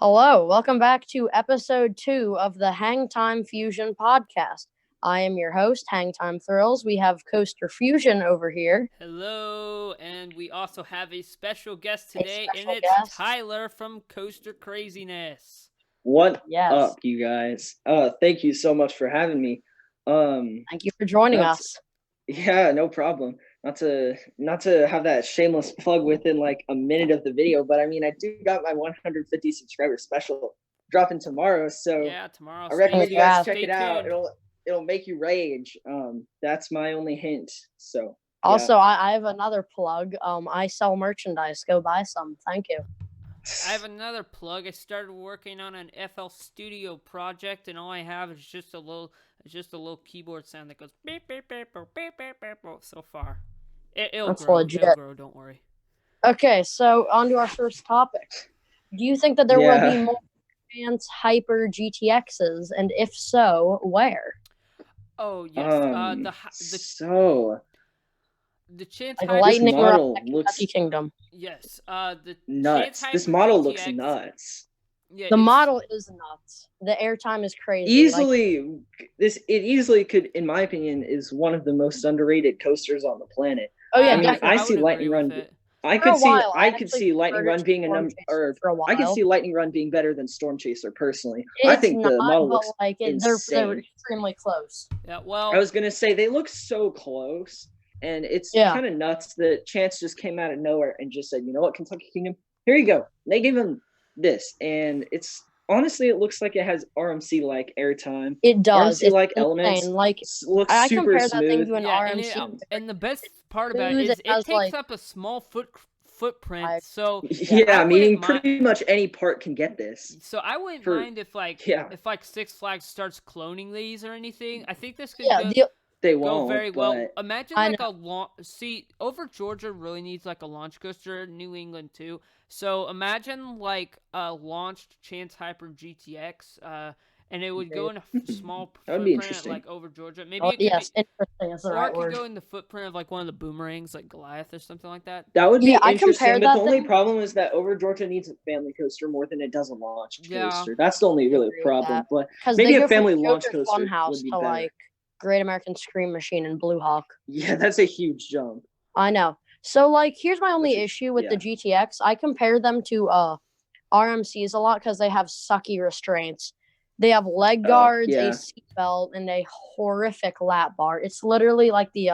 Hello, welcome back to episode 2 of the Hangtime Fusion Podcast. I am your host, Hangtime Thrills. We have Coaster Fusion over here. Hello, and we also have a special guest today, and special it's guest. Tyler from CoasterCraziness. What Yes. up, you guys? Thank you so much for having me. Thank you for joining us. Yeah, no problem. Not to have that shameless plug within like a minute of the video, but I mean, I do got my 150 subscriber special dropping tomorrow, so Yeah, tomorrow. I recommend you guys check Stay it out. tuned. It'll make you rage. That's my only hint. So Also, I have another plug. I sell merchandise. Go buy some. Thank you. I have another plug. I started working on an FL Studio project, and all I have is just a little keyboard sound that goes beep beep beep beep beep beep beep. So far, it'll That's grow. legit. It'll grow. Don't worry. Okay, so on to our first topic. Do you think that there will be more Chance Hyper GTXs, and if so, where? Oh yes, the Chance Like Hyper lightning model round looks Kentucky Kingdom. Yes, the nuts. Chance This Hyper model looks GTX nuts. Yeah, The model is nuts. The airtime is crazy. It easily could, in my opinion, is one of the most underrated coasters on the planet. Oh yeah, I mean, definitely. I see would Lightning agree Run. with it. I For a could while, I see actually Lightning preferred Run it being to a Storm number, Chaser or for a I could while. see Lightning Run being better than Storm Chaser personally. I It's think the not, model but looks like they're insane. extremely close. Yeah, well, I was gonna say they look so close, and it's Yeah. kind of nuts that Chance just came out of nowhere and just said, "You know what, Kentucky Kingdom, here you go." And they gave him this, and it's honestly, it looks like it has RMC like airtime. It does. RMC like elements. Insane. Like Looks I super compare that thing smooth. to an yeah, RMC. and the best part about smooth, it is it it has, takes like- up a small footprint. Like- So Yeah, I meaning wouldn't mind- pretty much any part can get this. So I wouldn't For- mind if yeah. Six Flags starts cloning these or anything. I think this could Yeah, They go won't. very but well. Imagine I like a launch. See, over Georgia really needs like a launch coaster. New England too. So imagine like a launched Chance Hyper GTX. And it would go in a small That would be footprint interesting. like over Georgia. Maybe oh, it could yes, be, interesting is the or right it could word. go in the footprint of like one of the boomerangs, like Goliath or something like that. That would be Yeah, I interesting, compared but that the only thing- problem is that over Georgia needs a family coaster more than it does a launch Yeah. coaster. That's the only really agree with problem. that. But Because maybe they a go family from launch Joker's coaster Funhouse would be to better. like Great American Scream Machine and Blue Hawk. Yeah, that's a huge jump. I know. So like, here's my only Which is- issue with the yeah. GTX. I compare them to RMCs a lot because they have sucky restraints. They have leg guards, yeah. a seatbelt, and a horrific lap bar. It's literally like the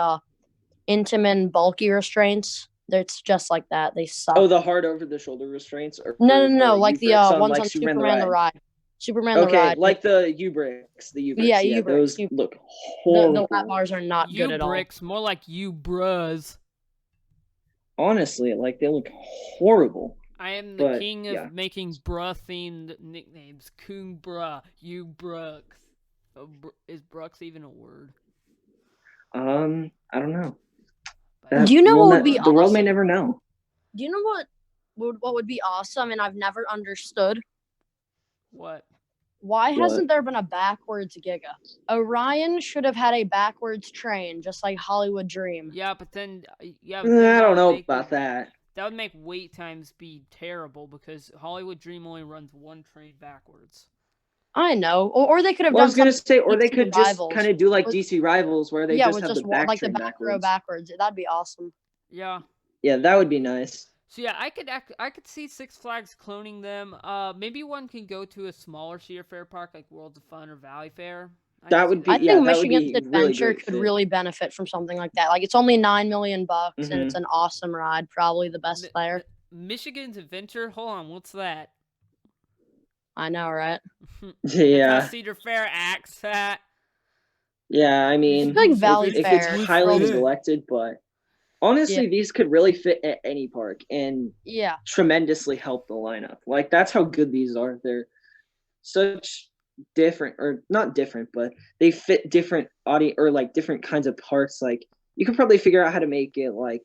Intamin bulky restraints. It's just like that. They suck. Oh, the hard over the shoulder restraints? Or No, like the U-bricks ones like on Superman the Ride. Superman the Okay, Ride. like the U-bricks. The U-bricks. Yeah, Yeah, U-bricks. those look the horrible. lap bars are not You good at all. bricks, more like you bruhs. Honestly, like they look horrible. I am the But, king of yeah. making bruh-themed nicknames. Coon bruh, you Brooks. Oh, is Brooks even a word? I don't know. Do you know what would be the world may awesome? never know. Do you know what would be awesome and I've never understood? What? Why What? hasn't there been a backwards Giga? Orion should have had a backwards train, just like Hollywood Dream. Yeah, but then I don't know make about that. That would make wait times be terrible because Hollywood Dream only runs one train backwards. I know, or they could have Well, I done was gonna say, or they DC could just Rivals. kind of do like With- DC Rivals, where they yeah, just with have just the back like the train back row backwards. backwards. That'd be awesome. Yeah. Yeah, that would be nice. So yeah, I could see Six Flags cloning them. Maybe one can go to a smaller Cedar Fair park like Worlds of Fun or Valley Fair. That would be- I Yeah, think that would Michigan's be really Adventure great could fit. really benefit from something like that. Like it's only $9 million, and it's Mhm. an awesome ride. Probably the best there. Michigan's Adventure. Hold on, what's that? I know, right? That's Yeah, how Cedar Fair acts. yeah. I mean, It's like Valley if Fair. it's highly Yeah. neglected, but honestly, these could really fit at any park and Yeah. tremendously help the lineup. Like that's how good these are. They're such different, or not different, but they fit different audience or like different kinds of parts. Like you could probably figure out how to make it like,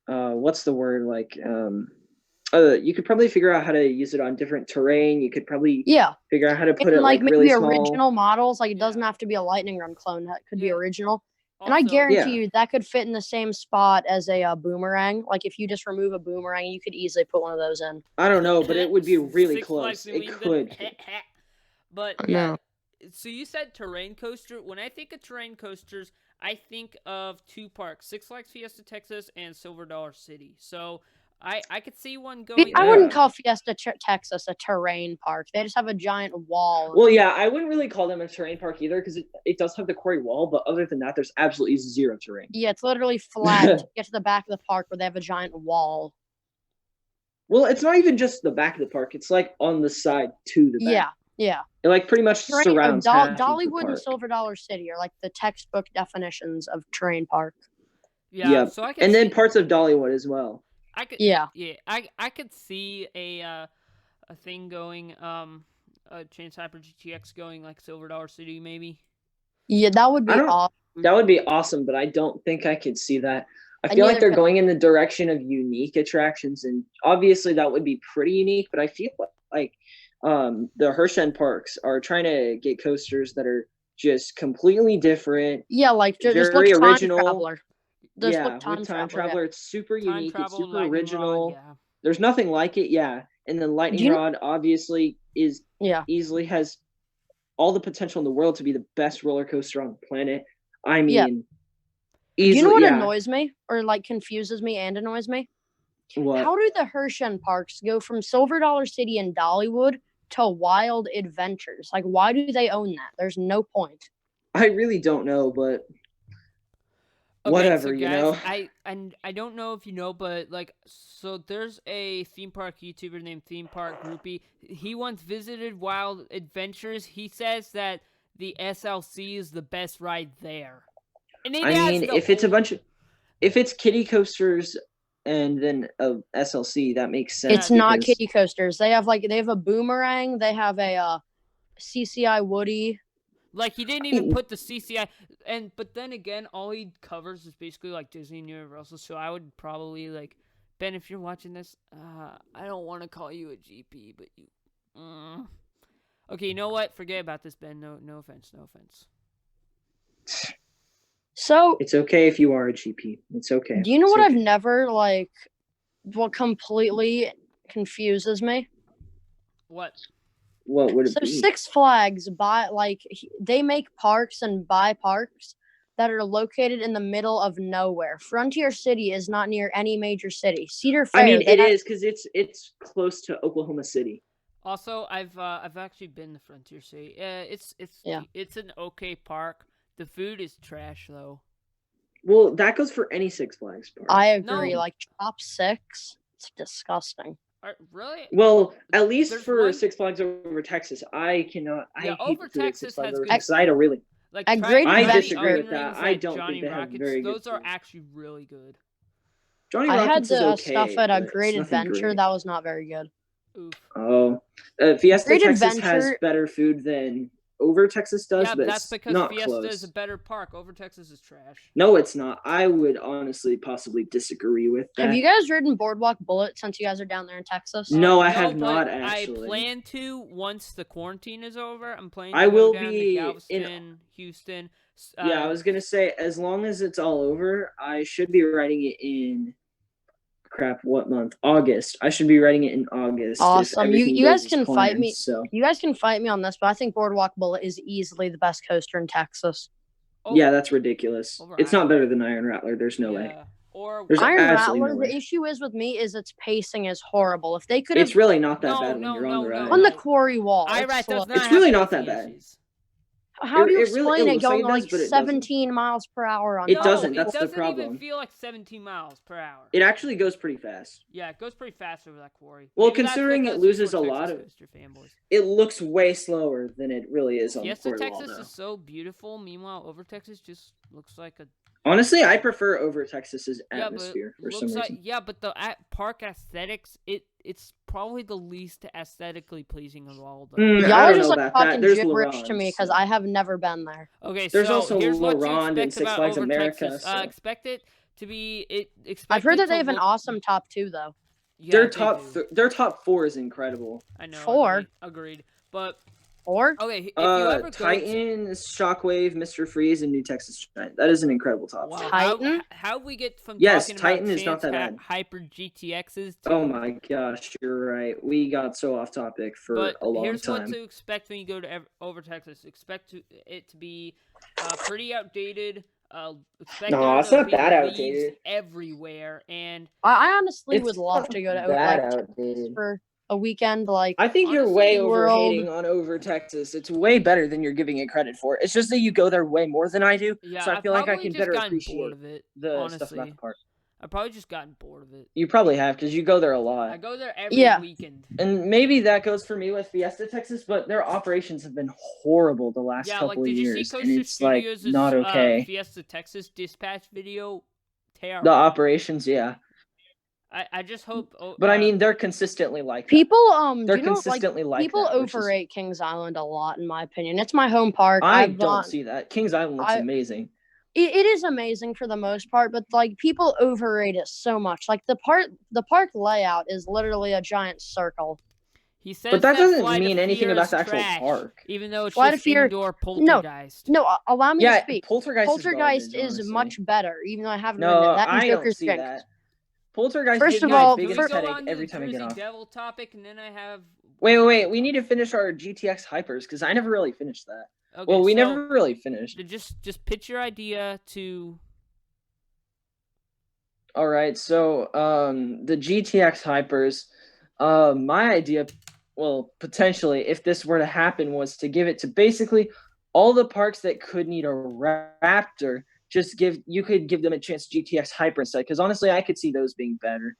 what's the word? Like, you could probably figure out how to use it on different terrain. You could probably Yeah. figure out how to put And it like like really maybe small. original models. Like it Yeah. doesn't have to be a lightning run clone. That could be Yeah. original. And I Also, guarantee Yeah. you that could fit in the same spot as a boomerang. Like if you just remove a boomerang, you could easily put one of those in. I don't know, but it would be really Six close. Flags, you It mean could. But I yeah, know. so you said terrain coaster. When I think of terrain coasters, I think of two parks: Six Flags Fiesta Texas and Silver Dollar City. So I could see one going I there. wouldn't call Fiesta Texas a terrain park. They just have a giant wall. Well, yeah, I wouldn't really call them a terrain park either because it does have the quarry wall, but other than that, there's absolutely zero terrain. Yeah, it's literally flat to get to the back of the park where they have a giant wall. Well, it's not even just the back of the park; it's like on the side to the back. Yeah. It like pretty much surrounds half of the Dollywood and park. Silver Dollar City are like the textbook definitions of terrain park. Yeah, Yep. so I could And then see- parts of Dollywood as well. I could Yeah. I could see a thing going a Chance Hyper GTX going like Silver Dollar City maybe. Yeah, that would be I don't- awesome. That would be awesome, but I don't think I could see that. I And feel like neither they're could going in the direction of unique attractions, and obviously that would be pretty unique. But I feel like the Hershend parks are trying to get coasters that are just completely different. Yeah, like just look Very Time original. Traveler. Just Yeah, look Time with Time Traveler. Traveler, it's super Time unique. travel, It's super lightning original. rod, yeah. There's nothing like it. Yeah, and then Lightning you- Rod obviously is Yeah. easily has all the potential in the world to be the best roller coaster on the planet. I mean, Yeah. easily, Do you know what yeah. annoys me or like confuses me and annoys me? What? How do the Hershend parks go from Silver Dollar City and Dollywood to Wild Adventures? Like, why do they own that? There's no point. I really don't know, but Okay, whatever, so you guys, know. I don't know if you know, but like, so there's a theme park YouTuber named Theme Park Groupie. He once visited Wild Adventures. He says that the SLC is the best ride there. And it I has mean, the if it's a old- bunch of, if it's kiddie coasters and then a SLC, that makes sense. It's not because- kiddie coasters. They have a boomerang. They have a CCI Woody. Like he didn't even put the CCI, but then again, all he covers is basically like Disney and Universal. So I would probably like Ben, if you're watching this, I don't want to call you a GP, but you. Okay, you know what? Forget about this, Ben. No offense. So, It's okay if you are a GP. It's okay. do you know It's what I've okay. never what completely confuses me? What? What would it So be? Six Flags they make parks and buy parks that are located in the middle of nowhere. Frontier City is not near any major city. Cedar Fair. I mean, they it have- is because it's close to Oklahoma City. Also, I've actually been to Frontier City. It's Yeah. it's an okay park. The food is trash though. Well, that goes for any Six Flags park. I agree. No. Like Chop Six, it's disgusting. Really? Well, at least There's for one- Six Flags over Texas, I cannot. Yeah, I hate over the food at Texas Six Flags has over good Texas. I don't really. Like At Track Great I Adventure- disagree with Onion that. Rings I at don't Johnny think they have Rockets, very good those are food. actually really good. Johnny I had Rockets is the okay, stuff at a but Great it's nothing Adventure. great. That was not very good. Oof. Oh, Fiesta Great Texas has Adventure- better food than Over Texas does, Yeah, but that's it's because not Fiesta close. is a better park. Over Texas is trash. No, it's not. I would honestly possibly disagree with that. Have you guys ridden Boardwalk Bullet since you guys are down there in Texas? No, I have but not, actually. I plan to once the quarantine is over. I'm planning. I to go will down be to in- Galveston, Houston. Yeah, I was gonna say as long as it's all over, I should be writing it in. Crap, what month? August. I should be writing it in August. if Awesome. everything You guys goes as can fight planned, me. So You guys can fight me on this, but I think Boardwalk Bullet is easily the best coaster in Texas. yeah, that's ridiculous. Over It's not Iron- better than Iron Rattler. There's no way. Yeah. Or There's Iron absolutely Rattler, no way. the issue is with me is its pacing is horrible. If they could have It's really not that No, bad when no, you're on no, the no. ride. on the quarry wall, it's IRAT slow. does not. It's have really not that pacing bad. issues. How do you it really- explain it it looks like going it does, like but it doesn't. 17 miles per hour on It top? doesn't, It that's the doesn't even problem. feel like 17 miles per hour. It actually goes pretty fast. Yeah, it goes pretty fast over that quarry. Well, Maybe that's considering it because loses people a are lot Texas of- coaster fanboys. It looks way slower than it really is on Yes, the the quarry wall Texas now. is so beautiful. Meanwhile, over Texas just looks like a Honestly, I prefer over Texas's yeah, atmosphere but for some looks like reason. yeah, but the park aesthetics it's probably the least aesthetically pleasing of all of them. Mm, Y'all I are don't just know like about that. talking There's gibberish to me Laurent, because so- I have never been there. Okay, There's so also here's what to Laurent and expect Six about Flags over America, Texas. so- Expect it to be I've heard it that they to have an look- awesome top 2 though. Yeah, their they top do. their top 4 is incredible. I know. 4. Agreed. But Or Okay, if you ever go to, Titan, Shockwave, Mr. Freeze, and New Texas Giant. That is an incredible top. wow, Titan? how we get from Yes, talking Titan about is not Chance that bad. Hyper GTXs to, Oh my gosh, you're right. We got so off topic for but a long here's what time. to expect when you go to over Texas. Expect it to be pretty outdated. Expect No, there it's to not be that leaves outdated. everywhere, and I honestly It's would love not to go to that Texas outdated. for a weekend. Like, I think you're honestly, way World. overhating on over Texas. It's way better than you're giving it credit for. It's just that you go there way more than I do, yeah, so I feel like I probably can just better gotten bored appreciate of it. the Honestly, stuff about the park. I've probably just gotten bored of it. You probably have because you go there a I lot. go there every Yeah. weekend. And maybe that goes for me with Fiesta Texas, but their operations have been horrible the last Yeah, couple like, of did you years, see and Coaster it's like Studios' not okay. Fiesta Texas dispatch video? Terrible. The operations, yeah, I just hope. but I mean they're consistently like that. people, They're do you know, like, consistently like people that, which is- overrate Kings Island a lot, in my opinion. It's my home park. I I've don't gone. see that. Kings Island looks amazing. It is amazing for the most part, but like people overrate it so much. Like the park layout is literally a giant circle. He says But that doesn't Flight of mean anything Fear about is the actual trash, park. even though it's Flight just of Fear- indoor poltergeist. No, allow me to speak. Poltergeist is garbage, much better, even though I haven't No, ridden it. That and I don't Joker's see Jinx. that. Poltergeist First gives of me all, the Can we biggest go headache on to every the time I get Jersey off. Devil topic, and then I have. Wait. We need to finish our GTX hypers because I never really finished that. Okay, Well, we so never really finished. Just pitch your idea to. All right, so the GTX hypers, my idea, well, potentially, if this were to happen, was to give it to basically all the parks that could need a Raptor. You could give them a Chance GTX hyper instead, because honestly, I could see those being better.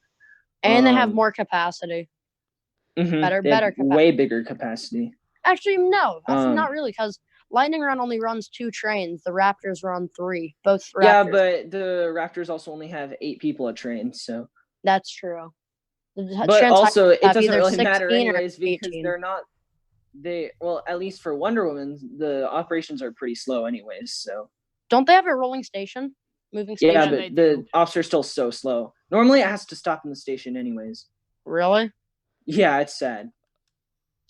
And they have more capacity. Better capacity. Way bigger capacity. Actually, no, that's not really, because Lightning Run only runs 2 trains. The Raptors run 3. Both Raptors. Yeah, but the Raptors also only have 8 people a train, so. That's true. But also, it doesn't really matter 16 or anyways because 18. they're not. Well, at least for Wonder Woman, the operations are pretty slow anyways. So. Don't they have a rolling station? Moving station? Yeah, they but do. the officer's still so slow. Normally, it has to stop in the station anyways. Really? Yeah, it's sad.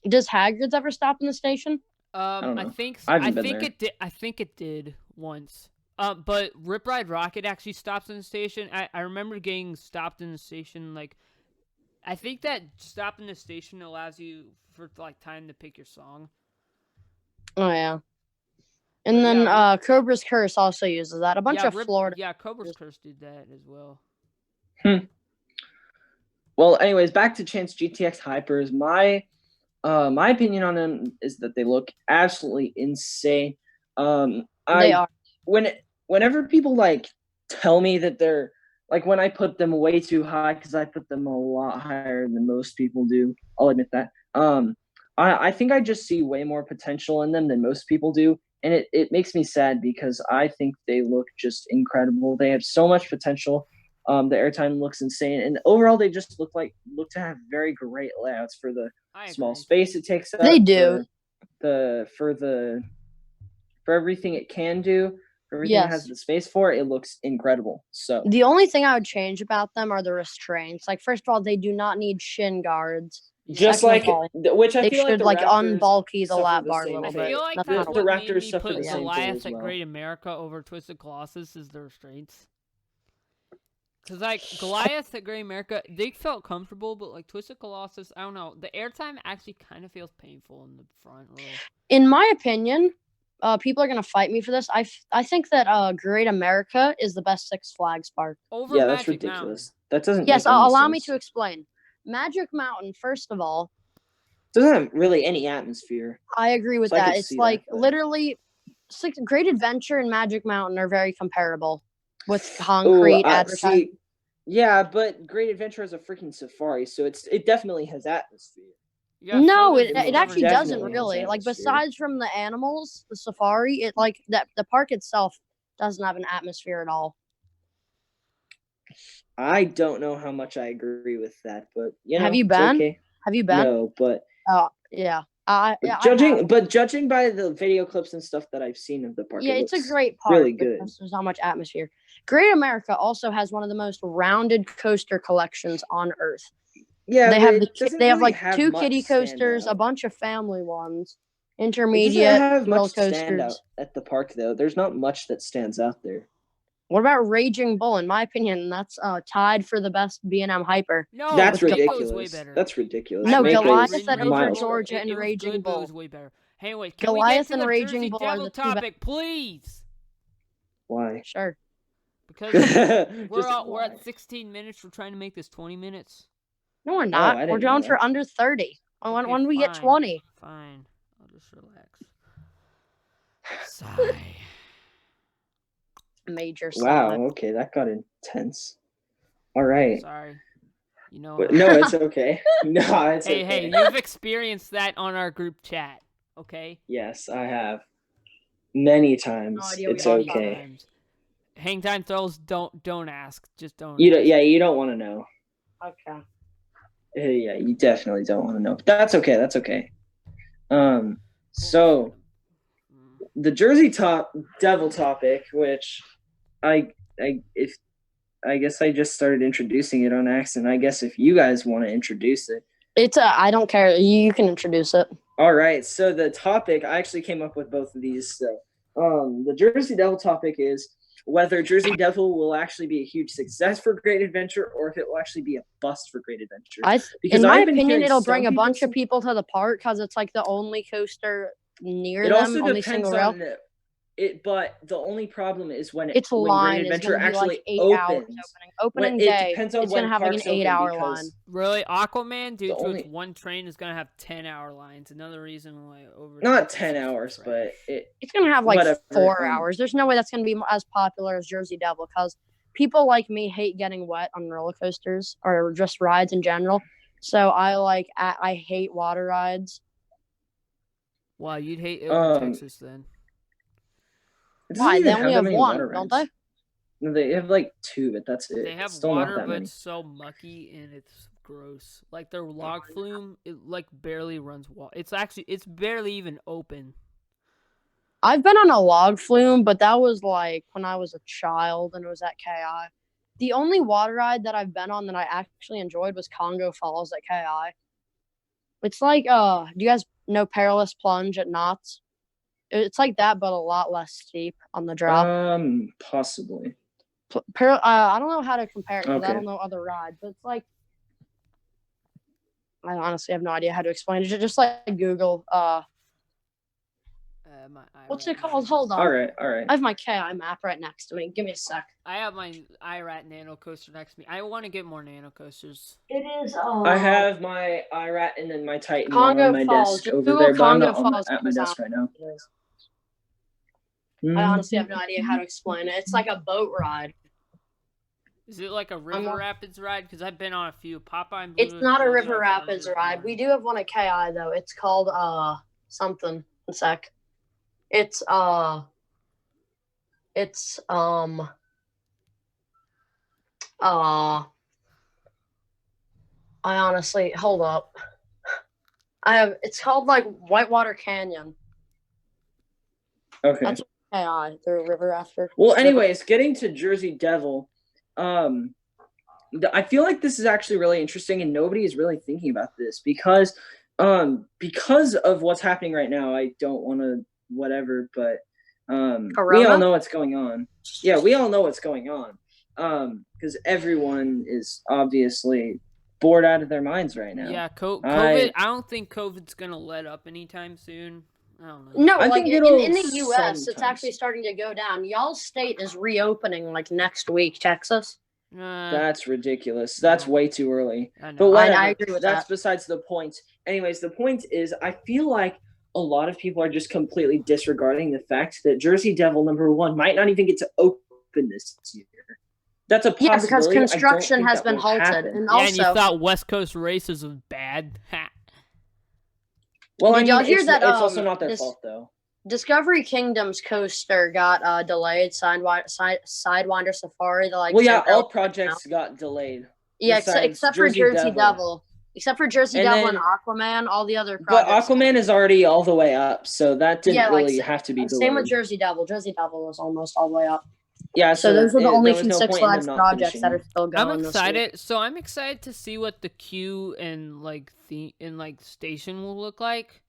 Does Hagrid's ever stop in the station? don't know. I think I haven't been think there. it did. I think it did once. But Rip Ride Rocket actually stops in the station. I remember getting stopped in the station. Like, I think that stop in the station allows you for like time to pick your song. Oh yeah. And then Cobra's Curse also uses that. A bunch of Florida. Yeah, Cobra's Curse did that as well. Well, anyways, back to Chance GTX hypers. My opinion on them is that they look absolutely insane. They are. Whenever people like tell me that they're like, when I put them way too high, because I put them a lot higher than most people do, I'll admit that. I think I just see way more potential in them than most people do, and it makes me sad because I think they look just incredible. They have so much potential. The airtime looks insane, and overall they just look to have very great layouts for the small space it takes up. They do. For everything it can do, for everything it has the space for, it looks incredible. So the only thing I would change about them are the restraints. Like, first of all, they do not need shin guards. Just Second like which I they feel should like the Raptors unbulky the suffer lap the bar a same little I fate. bit. feel like That's that's not the what Raptors made me suffer put the same fate Goliath as at well. Great America over Twisted Colossus is the restraints. Because, like, Goliath at Great America, they felt comfortable, but, like, Twisted Colossus, I don't know. The airtime actually kind of feels painful in the front row. In my opinion, people are going to fight me for this. I think that Great America is the best Six Flags park. Over Yeah, Magic that's ridiculous. Mountain. That doesn't. Yes, make any allow me sense. to explain. Magic Mountain, first of all, Doesn't have really any atmosphere. I agree with So I that. could It's see like that, but- literally Great Adventure and Magic Mountain are very comparable with concrete advertising. Yeah, but Great Adventure is a freaking safari, so it definitely has atmosphere. Yeah, No, so it does actually Discovery doesn't Definitely Channel. really. has Like, atmosphere. besides from the animals, the safari, it like that the park itself doesn't have an atmosphere at all. I don't know how much I agree with that, but Have you it's been? okay. Have you been? No, but Oh, yeah. I have. judging by the video clips and stuff that I've seen of the park, Yeah, it it's a looks great park. really good. Because there's not much atmosphere. Great America also has one of the most rounded coaster collections on Earth. Yeah, They but have it doesn't they have really like 2 much kiddie coasters, standout. a bunch of family ones. intermediate have roller much stand out coasters. at the park though. There's not much that stands out there. What about Raging Bull? In my opinion, that's tied for the best B&M hyper. No, That's Mako is ridiculous. way better. That's ridiculous. No, I've Goliath ridden and Raging Over Bull. Georgia and It was Raging good, but it Bull. was way better. Anyway, can Goliath we get to and the Raging Jersey Bull are Devil the two best. topic, please? Why? Sure. Because Just we're why? at 16 minutes. We're trying to make this 20 minutes. No, we're I not. didn't We're know going that. for under 30. Okay, When we get fine. 20. Fine. I'll just relax. Sigh. Major Wow. sigh. Okay, that got intense. All right. Sorry. You know. But, no, it's okay. No, it's Hey, okay. you've experienced that on our group chat, okay? Yes, I have. Many times. No idea what It's you're Many talking okay. times. Hangtime throws. Don't ask. Just don't. You ask. don't. Yeah, you don't want to know. Okay. Yeah, you definitely don't want to know. That's okay. That's okay. So the Jersey Devil topic, which I guess I just started introducing it on accident. I guess if you guys want to introduce it. It's I don't care. You can introduce it. All right. So the topic, I actually came up with both of these. So the Jersey Devil topic is whether Jersey Devil will actually be a huge success for Great Adventure or if it will actually be a bust for Great Adventure. In my I've been opinion, hearing it'll some bring a people bunch of say- people to the park because it's like the only coaster near It them also on the depends single rail. on it, but the only problem is when Its when line Great is Adventure going to be actually like 8 hours opens. opening It day. depends on It's going to when have like an parks open 8-hour because- line. Really, Aquaman, due The to only- its one train, is gonna have 10-hour lines. Another reason why Not 10 hours, but It's going to have like whatever, 4 hours. There's no way that's going to be as popular as Jersey Devil because people like me hate getting wet on roller coasters or just rides in general. So I hate water rides. Wow, you'd hate it in Texas then. it doesn't Why? even They only that have many one, water don't rides. they? No, they have like 2, but that's it. They have It's still not water, that but many. it's so mucky and it's gross. Like their log flume, it like barely runs water. It's barely even open. I've been on a log flume, but that was like when I was a child and it was at KI. The only water ride that I've been on that I actually enjoyed was Congo Falls at KI. It's like do you guys know Perilous Plunge at Knott's? It's like that, but a lot less steep on the drop. Possibly. I don't know how to compare it because I Okay. don't know other rides, but it's like I honestly have no idea how to explain it. Just like Google. What's it called? Hold on. All right. I have my KI map right next to me. Give me a sec. I have my IRAT Nano Coaster next to me. I want to get more Nano Coasters. It is. I have my IRAT and then my Titan Congo on my Falls. desk Just over Google there, but I'm Congo not on Falls at my comes desk out. right now. It is. I honestly have no idea how to explain it. It's like a boat ride. Is it like a River Rapids ride? Because I've been on a few. Popeye and It's Blue not a Blue River Dog Rapids Roses ride. one. We do have one at KI though. It's called something. One sec. It's I honestly hold up. It's called like Whitewater Canyon. Okay. That's KI, the river after. Well, anyways, getting to Jersey Devil, I feel like this is actually really interesting, and nobody is really thinking about this because of what's happening right now. I don't want to whatever, but we all know what's going on. Yeah, we all know what's going on. Because everyone is obviously bored out of their minds right now. Yeah, COVID. I don't think COVID's gonna let up anytime soon. I don't know. No, I like think in it'll the U.S., it's sometimes. actually starting to go down. Y'all's state is reopening like next week, Texas. That's ridiculous. That's way too early. I know. But whatever. I agree with That's that. besides the point. Anyways, the point is, I feel like a lot of people are just completely disregarding the fact that Jersey Devil #1 might not even get to open this year. That's a possibility. Yeah, because construction I don't think has that been will halted, happen. and Yeah, and you also thought West Coast races was bad. Ha. Well, Did y'all hear that, it's also not their this- fault though. Discovery Kingdom's coaster got delayed. Sidewinder Safari. Well, yeah, all projects got delayed. Yeah, besides except for Jersey Jersey Devil. Devil. Except for Jersey And Devil then- and Aquaman, all the other But projects. Aquaman is already all the way up, so that didn't Yeah, like, really have to be delayed. Same with Jersey Devil. Jersey Devil was almost all the way up. Yeah, So those are the only there was no Six point in Flags them not projects finishing. that are still going. I'm this week. excited. So I'm excited to see what the queue and like station will look like.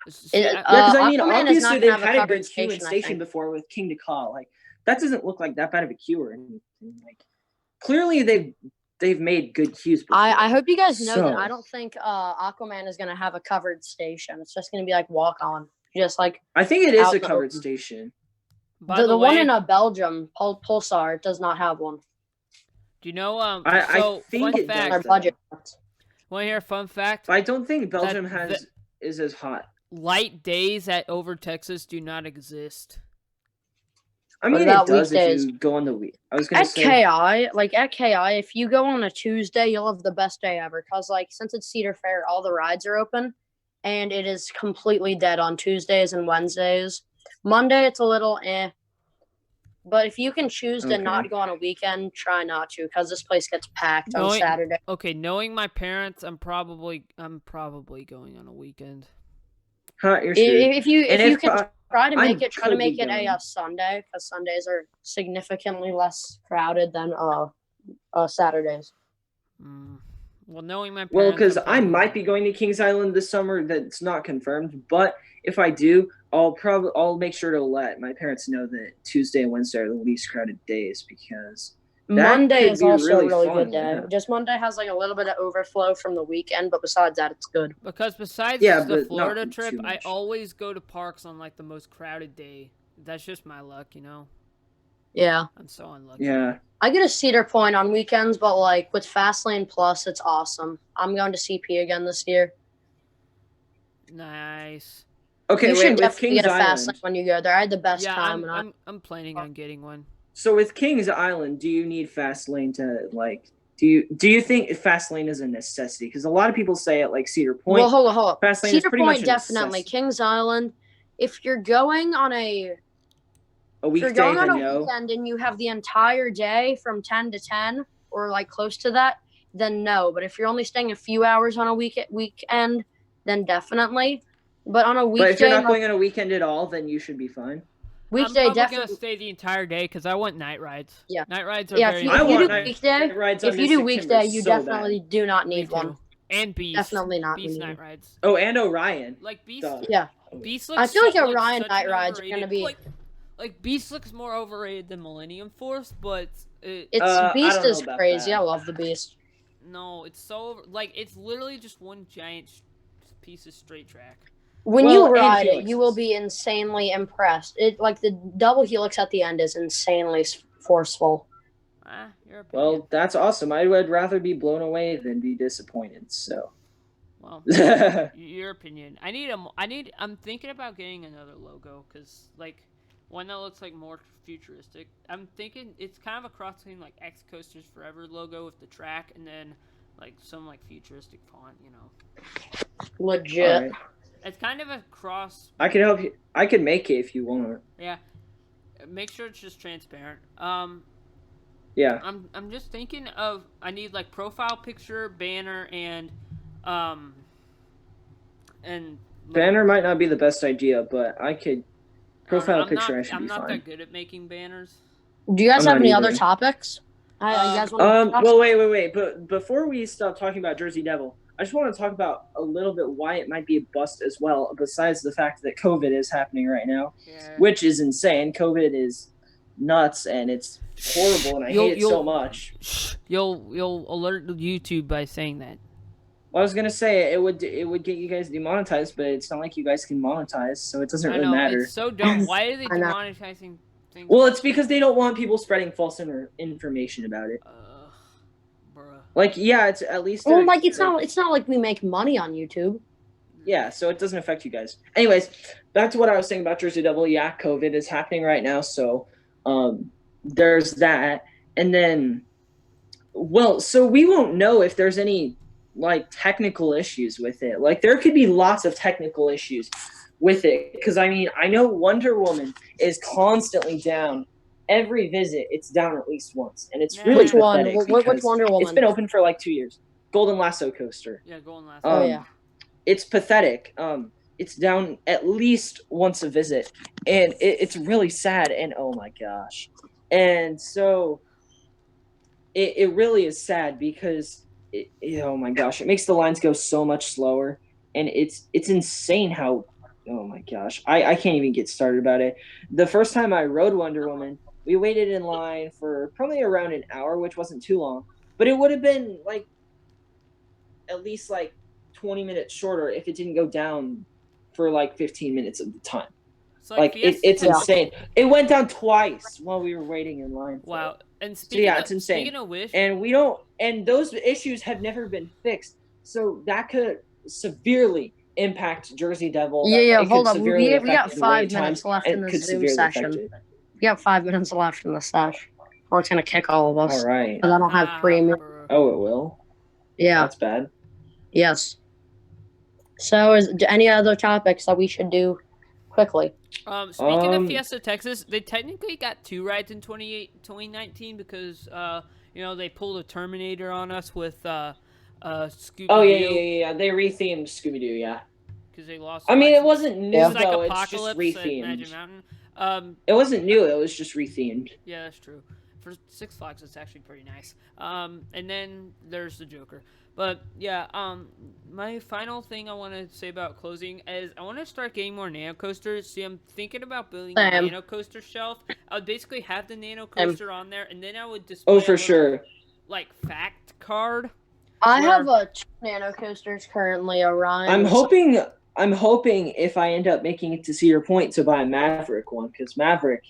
See, It- I- Yeah, because I mean, Aquaman is not obviously gonna they've have a had a covered good queue in station, I station think. before with King to Call. Like that doesn't look like that bad of a queue or anything. Like clearly they've made good queues before. I hope you guys know that So- I don't think Aquaman is gonna have a covered station. It's just gonna be like walk on, just like I think it is out a in the covered open. station. by the way, one in Belgium, Pulsar, does not have one. do you know? I So think fun it does, Our fact. though. budget. Want to hear a fun fact? But I don't think Belgium That- is as hot. Light days at over Texas do not exist. I What mean, it about does weekdays? if you go on the week. I was gonna At say KI, if you go on a Tuesday, you'll have the best day ever. Cause like since it's Cedar Fair, all the rides are open, and it is completely dead on Tuesdays and Wednesdays. Monday, it's a little eh. But if you can choose to Okay. not go on a weekend, try not to, because this place gets packed on Knowing- Saturday. Okay, knowing my parents, I'm probably going on a weekend. huh, you're screwed. If you And can try to I make it, try to could be make it going. a Sunday, because Sundays are significantly less crowded than Saturdays. Well, knowing my parents, Well, because I'm I probably might be going to Kings Island this summer. That's not confirmed, but if I do, I'll make sure to let my parents know that Tuesday and Wednesday are the least crowded days because that Monday could is be also really a really fun, good day. yeah. Just Monday has like a little bit of overflow from the weekend, but besides that, it's good. Because besides Yeah, the but Florida not trip, too I much. always go to parks on like the most crowded day. That's just my luck, you know. Yeah. I'm so unlucky. Yeah. I get a Cedar Point on weekends, but like with Fastlane Plus, it's awesome. I'm going to CP again this year. Nice. Okay, You wait, should with definitely Kings get a Island. Fastlane when you go there. I had the best Yeah, time. I'm planning on getting one. So with Kings Island, do you need fast lane to like? Do you think fast lane is a necessity? Because a lot of people say at like Cedar Point, Well, hold on. fast lane is Cedar pretty much Point, a definitely. necessity. Kings Island. If you're going on A if you're weekday, going on then a no. weekend and you have the entire day from 10 to 10 or like close to that, then no. But if you're only staying a few hours on a weekend, then definitely. But on a weekday, But if you're not going on a weekend at all, then you should be fine. weekday I'm probably definitely. gonna stay the entire day because I want night rides. Yeah. Night rides are Yeah, very. if I you want do night weekday, rides on if you do Mystic Timber weekday, you so bad. definitely do not Me need one. too. And Beast. Definitely not. Beast We need night one. rides. Oh, and Orion. Like Beast. Duh. Yeah. Beast looks. I feel like so- Orion such night an rides are gonna overrated- be. like Beast looks more overrated than Millennium Force, but It's I Beast don't know is about crazy. that. I love the Beast. no, it's so like it's literally just one giant piece of straight track. When Well, you and ride it, you will helixes. be insanely impressed. It like the double helix at the end is insanely forceful. Your opinion. Well, that's awesome. I would rather be blown away than be disappointed. So. Well, yeah, your opinion. I'm thinking about getting another logo because like one that looks like more futuristic. I'm thinking it's kind of a cross between like X Coasters Forever logo with the track and then like some like futuristic font. You know, Legit. it's kind of a cross. I can help you. I can make it if you want. Yeah, make sure it's just transparent. Yeah. I'm just thinking of I need like profile picture, banner, and Banner might not be the best idea, but I could. Profile I'm picture, not, I should I'm be not fine. that good at making banners. Do you guys I'm have not any other either. topics? You guys want to Well, wait. But before we stop talking about Jersey Devil, I just want to talk about a little bit why it might be a bust as well, besides the fact that COVID is happening right now, Yeah. which is insane. COVID is nuts, and it's horrible, and I hate it so much. You'll alert YouTube by saying that. Well, I was gonna say it would get you guys demonetized, but it's not like you guys can monetize, so it doesn't I really know matter. it's so dumb. Why are they I know. demonetizing things? Well, it's because they don't want people spreading false information about it. Bruh. Like, yeah, it's at least. Well, like it's not like we make money on YouTube. Yeah, so it doesn't affect you guys. Anyways, back to what I was saying about Jersey Devil. Yeah, COVID is happening right now, so there's that. And then, well, so we won't know if there's any like technical issues with it. Like there could be lots of technical issues with it because I mean I know Wonder Woman is constantly down. Every visit it's down at least once, and it's really Which one? pathetic Which because Wonder Woman? It's been open for like 2 years. Golden Lasso coaster. Yeah, going last. Oh, yeah. It's pathetic. It's down at least once a visit, and it's really sad. And oh my gosh, and so it really is sad because oh my gosh, it makes the lines go so much slower, and it's insane how oh my gosh, I can't even get started about it. The first time I rode Wonder Woman, we waited in line for probably around an hour, which wasn't too long, but it would have been like at least like 20 minutes shorter if it didn't go down for like 15 minutes of the time. It's like It's Yeah. insane. It went down twice while we were waiting in line. Wow. And So yeah, it's insane. Speaking of which, And those issues have never been fixed. So that could severely impact Jersey Devil. Yeah, It hold could up. severely We affect got the 5 wait minutes times, left and in it the could Zoom severely affect session. it. We got 5 minutes left in the sesh, or it's gonna kick all of us. All right. Because I don't have premium. bro. Oh, it will. Yeah. That's bad. Yes. So, any other topics that we should do quickly? Speaking of Fiesta Texas, they technically got 2 rides in 2019 because they pulled a Terminator on us with Scooby-Doo. Oh yeah. They rethemed Scooby Doo. Yeah. Because they lost. I mean, it wasn't new Yeah. It's like though. It's just Apocalypse at rethemed. Magic Mountain. It wasn't new. It was just rethemed. Yeah, that's true. For Six Flags, it's actually pretty nice. And then there's the Joker. But yeah, my final thing I want to say about closing is I want to start getting more nano coasters. See, I'm thinking about building a nano coaster shelf. I would basically have the nano coaster on there, and then I would display. Oh, for sure. Like fact card. I have 2 nano coasters currently, Orion. I'm hoping if I end up making it to Cedar Point to buy a Maverick one, because Maverick.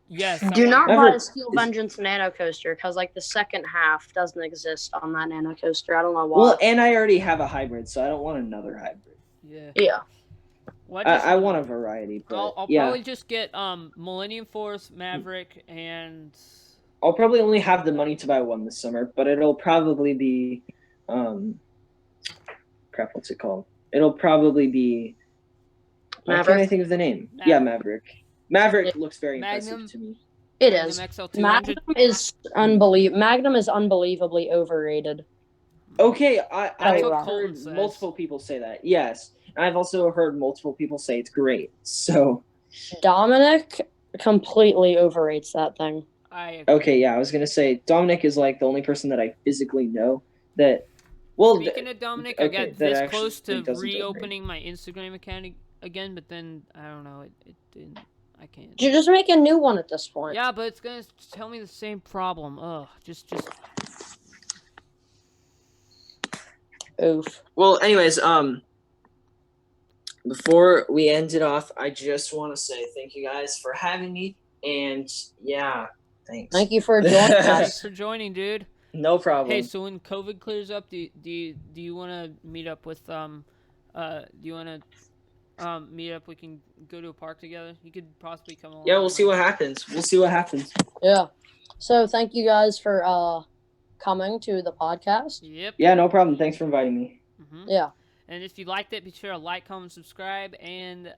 Yes. Do not buy Maverick a Steel Vengeance nano coaster because like the second half doesn't exist on that nano coaster. I don't know why. Well, and I already have a hybrid, so I don't want another hybrid. Yeah. Yeah. Well, I want a variety, but I'll yeah. probably just get Millennium Force, Maverick, and I'll probably only have the money to buy one this summer, but it'll probably be crap, what's it called? It'll probably be Why can't I think of the name? Yeah, Maverick. Maverick looks very impressive to me. It is. XL200. Magnum is unbelievably overrated. Okay, I've what heard Colton says. multiple people say that. Yes, I've also heard multiple people say it's great. So Dominic completely overrates that thing. Okay, yeah, I was gonna say Dominic is like the only person that I physically know that. Well, speaking of Dominic, I got this close to reopening my Instagram account again, but then I don't know, it didn't. I can't. You just make a new one at this point. Yeah, but it's gonna tell me the same problem. Ugh, just. Oof. Well, anyways, before we end it off, I just want to say thank you guys for having me, and yeah, thanks. Thank you for joining us. Thanks for joining, dude. No problem. Hey, so when COVID clears up, do you want to meet up with do you want to meet up? We can go to a park together. You could possibly come along. Yeah, we'll see what happens. Yeah. So thank you guys for coming to the podcast. Yep. Yeah, no problem. Thanks for inviting me. Mm-hmm. Yeah. And if you liked it, be sure to like, comment, subscribe, and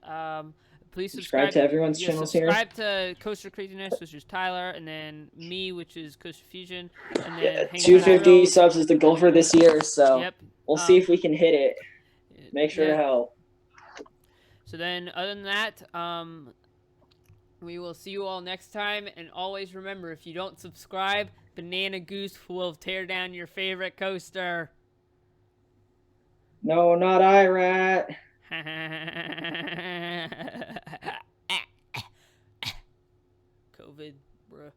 please subscribe to everyone's channels here. Subscribe to CoasterCraziness, which is Tyler, and then me, which is Coaster Fusion, and then Yeah, 250 subs is the goal for this year, so yep. We'll see if we can hit it. Make sure to help. So then, other than that, we will see you all next time. And always remember, if you don't subscribe, Banana Goose will tear down your favorite coaster. No, not IRAT. COVID, bruh.